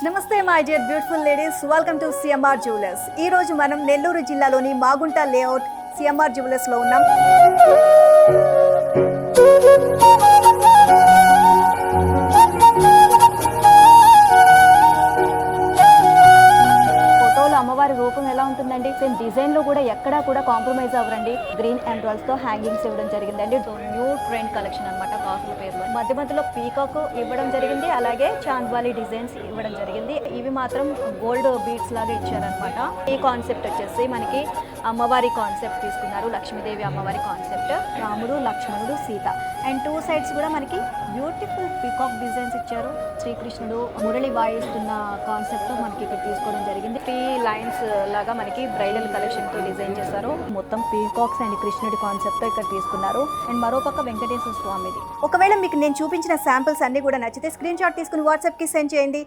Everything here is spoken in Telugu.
నమస్తే my dear beautiful ladies, welcome to CMR jewellers. ఈ రోజు మనం నెల్లూరు జిల్లాలోని మాగుంట లేఅవుట్ సిఎంఆర్ జ్యువెలర్స్ లో ఉన్నాం. ఫోటోలో అమ్మవారి రూపం ఎలా ఉంటుందండి, సేమ్ డిజైన్ లో కూడా ఎక్కడా కూడా కాంప్రమైజ్ అవ్వరండి. గ్రీన్ ఎంబ్రాయిడ్స్ తో హ్యాంగింగ్స్ ఇవ్వడం జరిగిందండి. న్యూ ట్రెండ్ కలెక్షన్ అన్నమాట. కాసుల పేర్లు మధ్య మధ్యలో పీకాక్ ఇవ్వడం జరిగింది, అలాగే చాంద్వాలి డిజైన్స్ ఇవ్వడం జరిగింది. ఇవి మాత్రం గోల్డ్ బీడ్స్ లాగా ఇచ్చారనమాట. ఈ కాన్సెప్ట్ వచ్చేసి మనకి అమ్మవారి కాన్సెప్ట్ తీసుకున్నారు, లక్ష్మీదేవి అమ్మవారి కాన్సెప్ట్, రాముడు లక్ష్మణుడు సీత, అండ్ టూ సైడ్స్ కూడా మనకి బ్యూటిఫుల్ పీకాక్ డిజైన్స్ ఇచ్చారు. శ్రీకృష్ణుడు మురళి వాయిస్తున్న కాన్సెప్ట్ తో మనకి ఇక్కడ తీసుకోవడం జరిగింది. 3 లైన్స్ లాగా మనకి బ్రైడల్ కలెక్షన్ తో డిజైన్ చేశారు. మొత్తం పీకాక్స్ అండ్ కృష్ణుడి కాన్సెప్ట్ తో ఇక్కడ తీసుకున్నారు. అండ్ మరోపక్క వెంకటేశ్వర స్వామిది. ఒకవేళ మీకు నేను చూపించిన శాంపిల్స్ అన్ని కూడా నచ్చితే స్క్రీన్ షాట్ తీసుకుని వాట్సాప్ కి సెండ్ చేయండి.